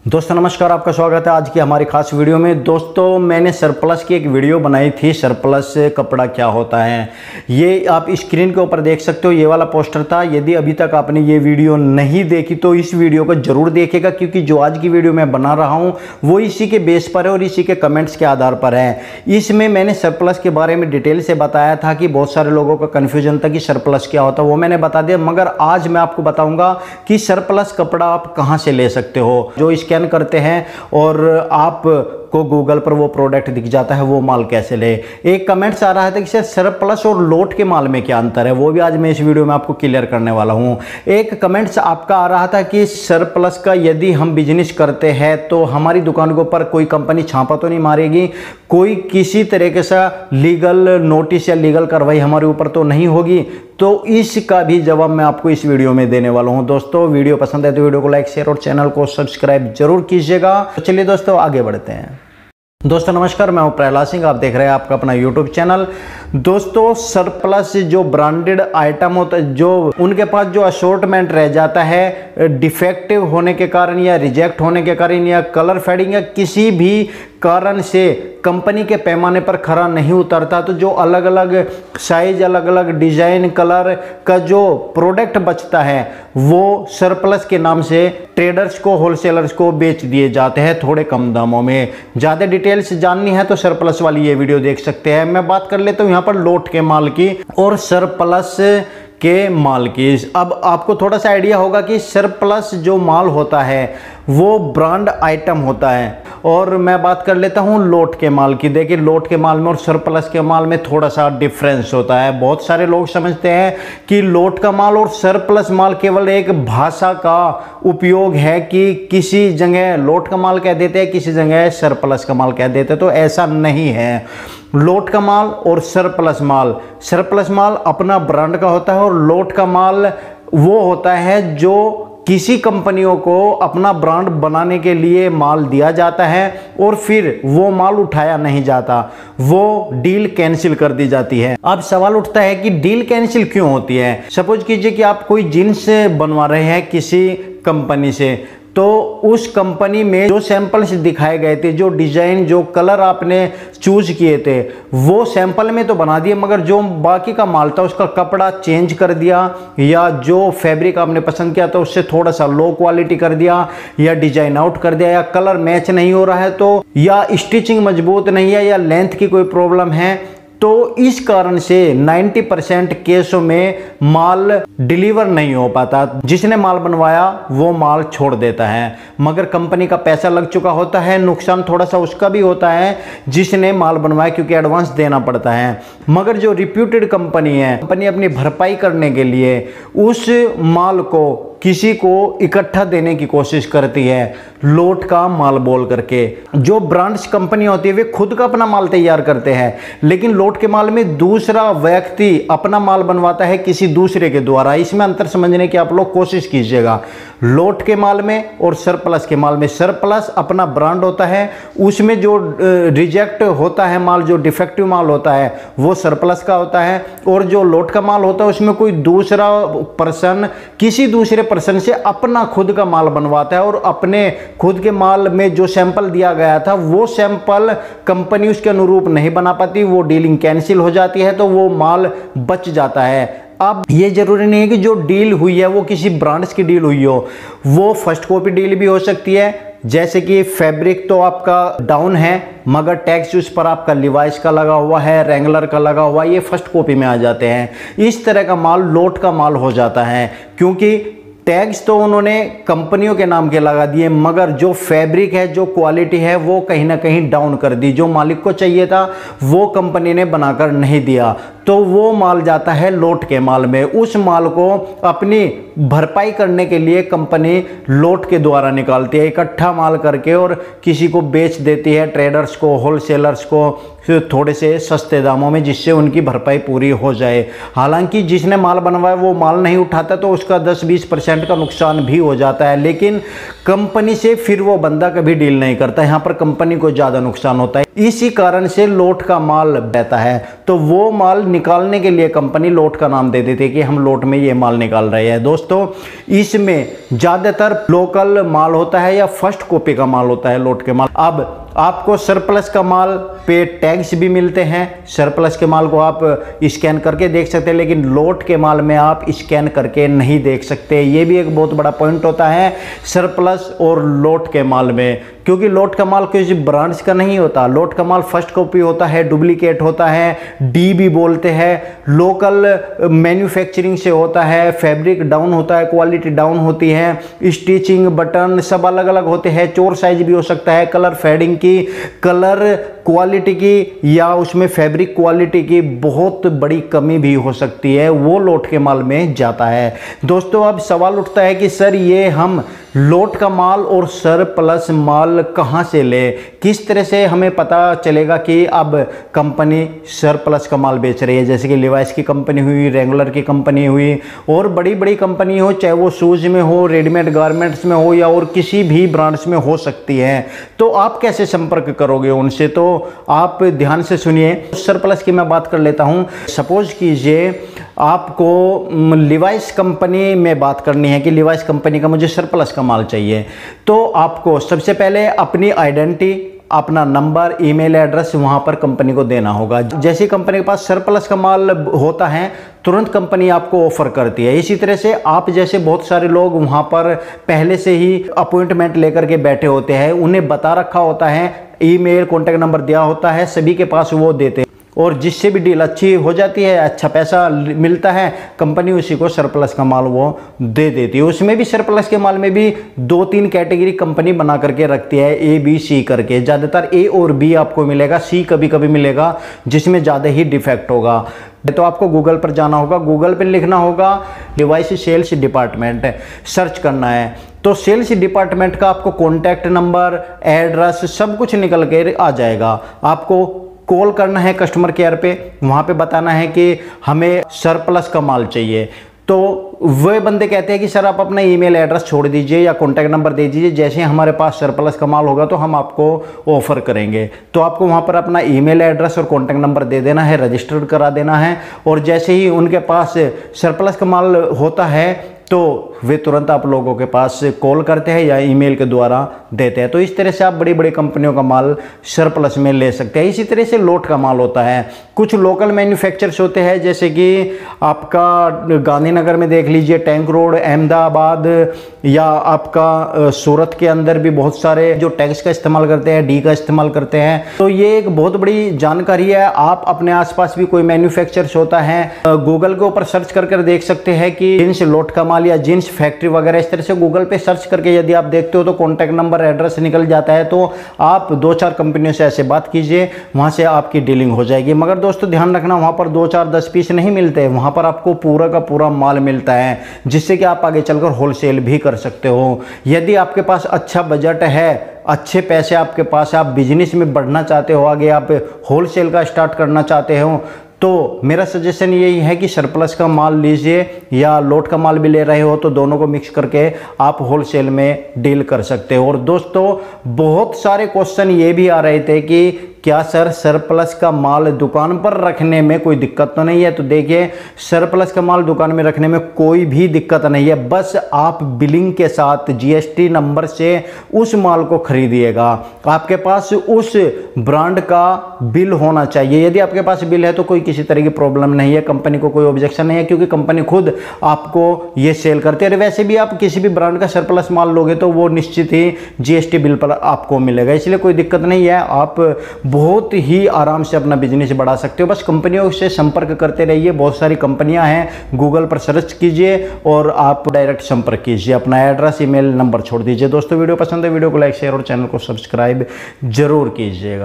दोस्तों नमस्कार, आपका स्वागत है आज की हमारी खास वीडियो में। दोस्तों मैंने सरप्लस की एक वीडियो बनाई थी, सरप्लस कपड़ा क्या होता है। ये आप स्क्रीन के ऊपर देख सकते हो, ये वाला पोस्टर था। यदि अभी तक आपने ये वीडियो नहीं देखी तो इस वीडियो को जरूर देखेगा, क्योंकि जो आज की वीडियो मैं बना रहा हूँ वो इसी के बेस पर है और इसी के कमेंट्स के आधार पर है। इसमें मैंने सरप्लस के बारे में डिटेल से बताया था कि बहुत सारे लोगों का कन्फ्यूजन था कि सरप्लस क्या होता है, वो मैंने बता दिया। मगर आज मैं आपको बताऊँगा कि सरप्लस कपड़ा आप कहाँ से ले सकते हो। जो करते हैं और आप को गूगल पर वो प्रोडक्ट दिख जाता है, वो माल कैसे ले। एक कमेंट्स आ रहा था कि सर सरप्लस और लोट के माल में क्या अंतर है, वो भी आज मैं इस वीडियो में आपको क्लियर करने वाला हूं। एक कमेंट्स आपका आ रहा था कि सरप्लस का यदि हम बिजनेस करते हैं तो हमारी दुकान के ऊपर कोई कंपनी छापा तो नहीं मारेगी, कोई किसी तरीके से लीगल नोटिस या लीगल कार्रवाई हमारे ऊपर तो नहीं होगी। तो इसका भी जवाब मैं आपको इस वीडियो में देने वाला हूं। दोस्तों वीडियो पसंद है तो वीडियो को लाइक शेयर और चैनल को सब्सक्राइब जरूर कीजिएगा। तो चलिए दोस्तों आगे बढ़ते हैं। दोस्तों नमस्कार, मैं हूं प्रहलाद सिंह, आप देख रहे हैं आपका अपना YouTube चैनल। दोस्तों सरप्लस जो ब्रांडेड आइटम होता है, जो उनके पास जो असॉर्टमेंट रह जाता है डिफेक्टिव होने के कारण या रिजेक्ट होने के कारण या कलर फेडिंग या किसी भी कारण से कंपनी के पैमाने पर खरा नहीं उतरता, तो जो अलग अलग साइज, अलग अलग डिजाइन, कलर का जो प्रोडक्ट बचता है वो सरप्लस के नाम से ट्रेडर्स को, होलसेलर्स को बेच दिए जाते हैं थोड़े कम दामों में। ज़्यादा डिटेल्स जाननी है तो सरप्लस वाली ये वीडियो देख सकते हैं। मैं बात कर लेता हूँ यहाँ पर लोट के माल की और सरप्लस के माल की। अब आपको थोड़ा सा आइडिया होगा कि सरप्लस जो माल होता है वो ब्रांड आइटम होता है, और मैं बात कर लेता हूँ लोट के माल की। देखिए लोट के माल में और सरप्लस के माल में थोड़ा सा डिफरेंस होता है। बहुत सारे लोग समझते हैं कि लोट का माल और सरप्लस माल केवल एक भाषा का उपयोग है कि किसी जगह लोट का माल कह देते हैं, किसी जगह सरप्लस का माल कह देते हैं, तो ऐसा नहीं है। लोट का माल और सरप्लस माल अपना ब्रांड का होता है और लोट का माल वो होता है जो किसी कंपनियों को अपना ब्रांड बनाने के लिए माल दिया जाता है और फिर वो माल उठाया नहीं जाता, वो डील कैंसिल कर दी जाती है। अब सवाल उठता है कि डील कैंसिल क्यों होती है। सपोज कीजिए कि आप कोई जीन्स बनवा रहे हैं किसी कंपनी से, तो उस कंपनी में जो सैंपल्स दिखाए गए थे, जो डिजाइन, जो कलर आपने चूज किए थे, वो सैंपल में तो बना दिए, मगर जो बाकी का माल था उसका कपड़ा चेंज कर दिया, या जो फैब्रिक आपने पसंद किया था उससे थोड़ा सा लो क्वालिटी कर दिया, या डिजाइन आउट कर दिया, या कलर मैच नहीं हो रहा है, तो या स्टिचिंग मजबूत नहीं है, या लेंथ की कोई प्रॉब्लम है, तो इस कारण से 90% केसों में माल डिलीवर नहीं हो पाता। जिसने माल बनवाया वो माल छोड़ देता है, मगर कंपनी का पैसा लग चुका होता है। नुकसान थोड़ा सा उसका भी होता है जिसने माल बनवाया, क्योंकि एडवांस देना पड़ता है। मगर जो रिप्यूटेड कंपनी है, कंपनी अपनी भरपाई करने के लिए उस माल को किसी को इकट्ठा देने की कोशिश करती है लोट का माल बोल करके। जो ब्रांड्स कंपनी होती है वे खुद का अपना माल तैयार करते हैं, लेकिन लोट के माल में दूसरा व्यक्ति अपना माल बनवाता है किसी दूसरे के द्वारा। इसमें अंतर समझने की आप लोग कोशिश कीजिएगा। लोट के माल में और सरप्लस के माल में, सरप्लस अपना ब्रांड होता है, उसमें जो रिजेक्ट होता है माल, जो डिफेक्टिव माल होता है वो सरप्लस का होता है, और जो लोट का माल होता है उसमें कोई दूसरा पर्सन किसी दूसरे पर्सन से अपना खुद का माल बनवाता है, और अपने खुद के माल में जो सैंपल दिया गया था वो सैंपल कंपनी उसके अनुरूप नहीं बना पाती, वो डीलिंग कैंसिल हो जाती है, तो वो माल बच जाता है। अब ये जरूरी नहीं है कि जो डील हुई है वो किसी ब्रांड्स की डील हुई हो, वो फर्स्ट कॉपी डील भी हो सकती है। जैसे कि फैब्रिक तो आपका डाउन है, मगर टैक्स उस पर आपका लिवाइस का लगा हुआ है, रेंगलर का लगा हुआ है, ये फर्स्ट कॉपी में आ जाते हैं। इस तरह का माल लोट का माल हो जाता है, क्योंकि टैग्स तो उन्होंने कंपनियों के नाम के लगा दिए, मगर जो फैब्रिक है, जो क्वालिटी है, वो कहीं ना कहीं डाउन कर दी। जो मालिक को चाहिए था वो कंपनी ने बनाकर नहीं दिया, तो वो माल जाता है लोट के माल में। उस माल को अपनी भरपाई करने के लिए कंपनी लोट के द्वारा निकालती है, इकट्ठा माल करके, और किसी को बेच देती है, ट्रेडर्स को, होलसेलर्स को, थोड़े से सस्ते दामों में, जिससे उनकी भरपाई पूरी हो जाए। हालांकि जिसने माल बनवाया वो माल नहीं उठाता तो उसका 10-20% का नुकसान भी हो जाता है, लेकिन कंपनी से फिर वो बंदा कभी डील नहीं करता। यहाँ पर कंपनी को ज़्यादा नुकसान होता है। इसी कारण से लोट का माल बहता है। तो वो माल निकालने के लिए कंपनी लोट का नाम दे देती है कि हम लोट में ये माल निकाल रहे हैं। दोस्तों इसमें ज़्यादातर लोकल माल होता है या फर्स्ट कॉपी का माल होता है लोट के माल। अब आपको सरप्लस का माल पे टैग्स भी मिलते हैं, सरप्लस के माल को आप स्कैन करके देख सकते हैं, लेकिन लोट के माल में आप स्कैन करके नहीं देख सकते। ये भी एक बहुत बड़ा पॉइंट होता है सरप्लस और लोट के माल में, क्योंकि लोट का माल किसी ब्रांड्स का नहीं होता। लोट का माल फर्स्ट कॉपी होता है, डुप्लीकेट होता है, डी भी बोलते हैं, लोकल मैन्युफैक्चरिंग से होता है, फैब्रिक डाउन होता है, क्वालिटी डाउन होती है, स्टिचिंग बटन सब अलग अलग होते हैं, चोर साइज भी हो सकता है, कलर फेडिंग की, कलर क्वालिटी की या उसमें फैब्रिक क्वालिटी की बहुत बड़ी कमी भी हो सकती है, वो लोट के माल में जाता है। दोस्तों अब सवाल उठता है कि सर ये हम लोट का माल और सरप्लस माल कहाँ से ले, किस तरह से हमें पता चलेगा कि अब कंपनी सरप्लस का माल बेच रही है। जैसे कि लिवाइस की कंपनी हुई, रेंगुलर की कंपनी हुई और बड़ी बड़ी कंपनी हो, चाहे वो शूज़ में हो, रेडीमेड गारमेंट्स में हो या और किसी भी ब्रांड्स में हो सकती है। तो आप कैसे संपर्क करोगे उनसे, तो आप ध्यान से सुनिए। सरप्लस की मैं बात कर लेता हूँ। सपोज कीजिए आपको लिवाइस कंपनी में बात करनी है कि लिवाइस कंपनी का मुझे सरप्लस का माल चाहिए, तो आपको सबसे पहले अपनी आइडेंटिटी, अपना नंबर, ईमेल एड्रेस वहां पर कंपनी को देना होगा। जैसे कंपनी के पास सरप्लस का माल होता है तुरंत कंपनी आपको ऑफर करती है। इसी तरह से आप जैसे बहुत सारे लोग वहां पर पहले से ही अपॉइंटमेंट लेकर के बैठे होते हैं, उन्हें बता रखा होता है, ईमेल कॉन्टैक्ट नंबर दिया होता है, सभी के पास वो देते हैं और जिससे भी डील अच्छी हो जाती है, अच्छा पैसा मिलता है, कंपनी उसी को सरप्लस का माल वो दे देती है। उसमें भी सरप्लस के माल में भी 2-3 कैटेगरी कंपनी बना करके रखती है, ए बी सी करके। ज़्यादातर ए और बी आपको मिलेगा, सी कभी कभी मिलेगा जिसमें ज़्यादा ही डिफेक्ट होगा। तो आपको गूगल पर जाना होगा, गूगल पर लिखना होगा डिवाइस सेल्स डिपार्टमेंट, सर्च करना है तो सेल्स डिपार्टमेंट का आपको कॉन्टैक्ट नंबर, एड्रेस सब कुछ निकल के आ जाएगा। आपको कॉल करना है कस्टमर केयर पे, वहाँ पे बताना है कि हमें सरप्लस का माल चाहिए। तो वे बंदे कहते हैं कि सर आप अपना ईमेल एड्रेस छोड़ दीजिए या कॉन्टैक्ट नंबर दे दीजिए, जैसे हमारे पास सरप्लस का माल होगा तो हम आपको ऑफर करेंगे। तो आपको वहाँ पर अपना ईमेल एड्रेस और कॉन्टैक्ट नंबर दे देना है, रजिस्टर्ड करा देना है, और जैसे ही उनके पास सरप्लस का माल होता है तो वे तुरंत आप लोगों के पास कॉल करते हैं या ईमेल के द्वारा देते हैं। तो इस तरह से आप बड़ी बड़ी कंपनियों का माल सरप्लस में ले सकते हैं। इसी तरह से लोट का माल होता है। कुछ लोकल मैन्युफैक्चरर्स होते हैं, जैसे कि आपका गांधीनगर में देख लीजिए, टैंक रोड, अहमदाबाद, या आपका सूरत के अंदर भी बहुत सारे जो टैक्स का इस्तेमाल करते हैं, डी का इस्तेमाल करते हैं। तो ये एक बहुत बड़ी जानकारी है। आप अपने आसपास भी कोई मैन्युफैक्चरर्स होता है, गूगल के ऊपर सर्च कर देख सकते हैं कि जींस लोट का माल या जींस फैक्ट्री वगैरह, इस तरह से गूगल पे सर्च करके यदि आप देखते हो तो कॉन्टैक्ट नंबर, एड्रेस निकल जाता है। तो आप 2-4 कंपनियों से ऐसे बात कीजिए, वहां से आपकी डीलिंग हो जाएगी। मगर दोस्तों ध्यान रखना, वहां पर 2-4-10 पीस नहीं मिलते, वहां पर आपको पूरा का पूरा माल मिलता है, जिससे कि आप आगे चलकर होलसेल भी कर सकते हो। यदि आपके पास अच्छा बजट है, अच्छे पैसे आपके पास, आप बिजनेस में बढ़ना चाहते हो, आगे आप होलसेल का स्टार्ट करना चाहते हो, तो मेरा सजेशन यही है कि सरप्लस का माल लीजिए या लोट का माल भी ले रहे हो तो दोनों को मिक्स करके आप होलसेल में डील कर सकते हो। और दोस्तों बहुत सारे क्वेश्चन ये भी आ रहे थे कि क्या सर सरप्लस का माल दुकान पर रखने में कोई दिक्कत तो नहीं है? तो देखिए, सरप्लस का माल दुकान में रखने में कोई भी दिक्कत नहीं है, बस आप बिलिंग के साथ जीएसटी नंबर से उस माल को खरीदिएगा। आपके पास उस ब्रांड का बिल होना चाहिए। यदि आपके पास बिल है तो कोई किसी तरह की प्रॉब्लम नहीं है, कंपनी को कोई ऑब्जेक्शन नहीं है, क्योंकि कंपनी खुद आपको ये सेल करती है। और वैसे भी आप किसी भी ब्रांड का सरप्लस माल लोगे तो वो निश्चित ही जीएसटी बिल पर आपको मिलेगा, इसलिए कोई दिक्कत नहीं है। आप बहुत ही आराम से अपना बिजनेस बढ़ा सकते हो। बस कंपनियों से संपर्क करते रहिए, बहुत सारी कंपनियां हैं, गूगल पर सर्च कीजिए और आप डायरेक्ट संपर्क कीजिए, अपना एड्रेस, ईमेल नंबर छोड़ दीजिए। दोस्तों वीडियो पसंद है, वीडियो को लाइक, शेयर और चैनल को सब्सक्राइब जरूर कीजिएगा।